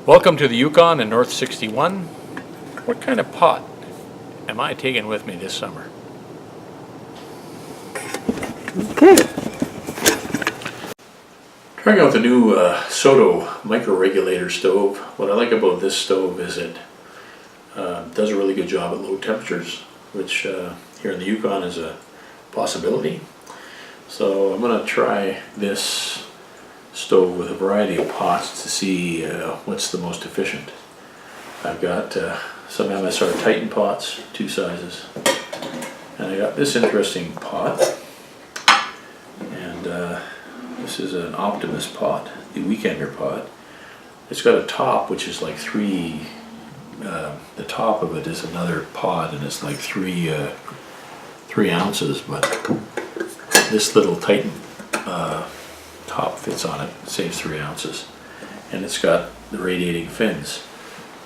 Welcome to the Yukon in North 61. What kind of pot am I taking with me this summer? Okay. Trying out the new SOTO micro-regulator stove. What I like about this stove is it does a really good job at low temperatures, which here in the Yukon is a possibility. So I'm going to try this stove with a variety of pots to see what's the most efficient. I've got some MSR Titan pots, two sizes, and I got this interesting pot, and this is an Optimus pot, the Weekender pot. It's got a top which is like the top of it is another pot, and it's like three ounces, but this little Titan top fits on it, saves 3 ounces, and it's got the radiating fins.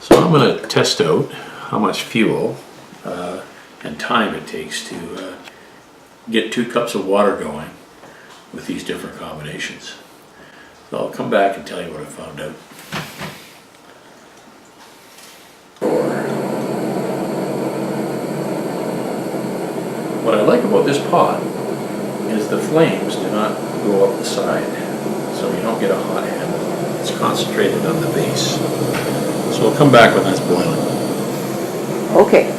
So I'm going to test out how much fuel and time it takes to get 2 cups of water going with these different combinations. So I'll come back and tell you what I found out. What I like about this pot is the flames do not go up the side, so you don't get a hot handle. It's concentrated on the base. So we'll come back when that's boiling. Okay.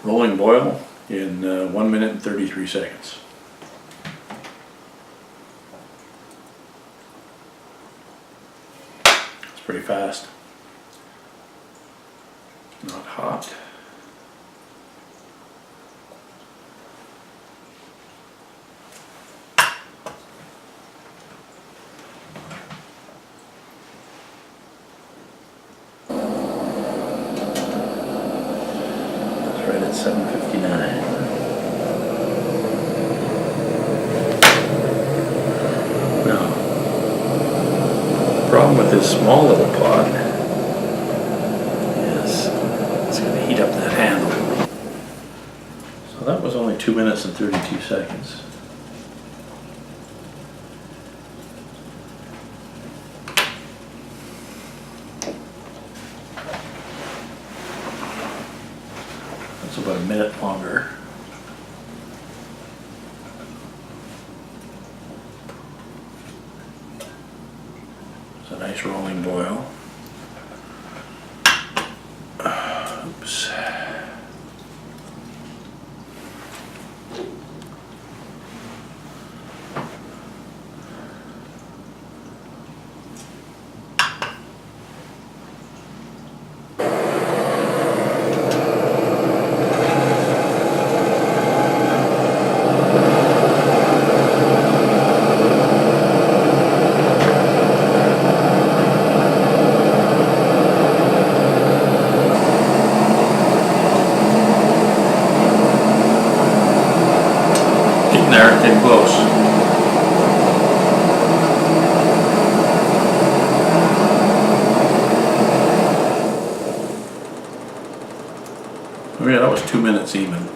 Rolling boil in 1 minute and 33 seconds. It's pretty fast. Not hot. It's right at 7:59. Now, the problem with this small little pot is it's going to heat up that handle. So that was only 2 minutes and 32 seconds. That's about a minute longer. It's a nice rolling boil. Oops. Getting there, getting close. Oh yeah, that was 2 minutes even.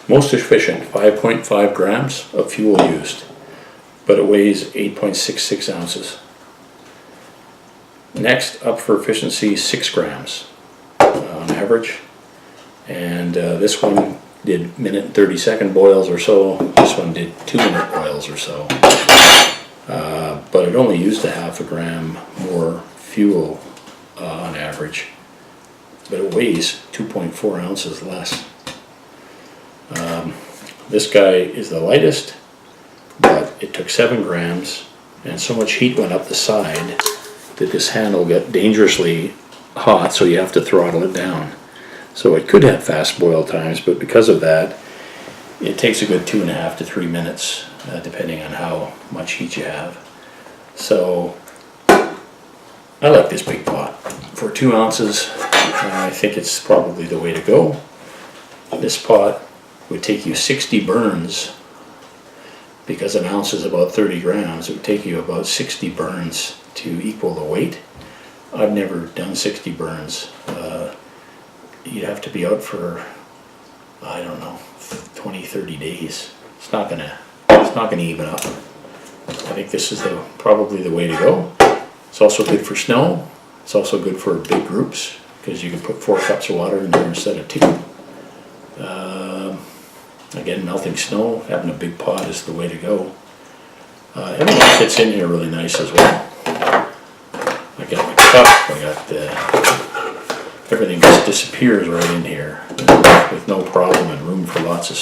Most efficient, 5.5 grams of fuel used, but it weighs 8.66 ounces. Next up for efficiency, 6 grams on average, and this one did minute and 30-second boils or so. This one did 2-minute boils or so, but it only used a half a gram more fuel on average, but it weighs 2.4 ounces less. This guy is the lightest, but it took 7 grams, and so much heat went up the side that this handle got dangerously hot, so you have to throttle it down. So it could have fast boil times, but because of that, it takes a good 2.5 to 3 minutes, depending on how much heat you have. So I like this big pot. For 2 ounces, I think it's probably the way to go. This pot would take you 60 burns because an ounce is about 30 grams, it would take you about 60 burns to equal the weight. I've never done 60 burns. You'd have to be out for, I don't know, 20, 30 days. It's not gonna even up. I think this is probably the way to go. It's also good for snow. It's also good for big groups because you can put 4 cups of water in there instead of 2. Again, melting snow, having a big pot is the way to go. Everything fits in here really nice as well. I got my cup, I got everything just disappears right in here with no problem, and room for lots of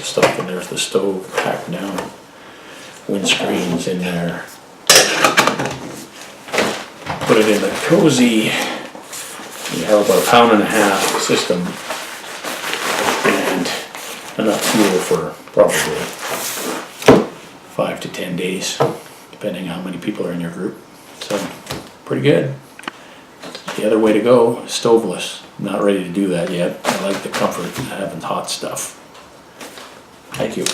stuff. And there's the stove packed down, windscreens in there. Put it in the cozy. You have about 1.5 pound system and enough fuel for probably 5 to 10 days, depending on how many people are in your group. So pretty good. The other way to go, stoveless. I'm not ready to do that yet. I like the comfort of having hot stuff. Thank you.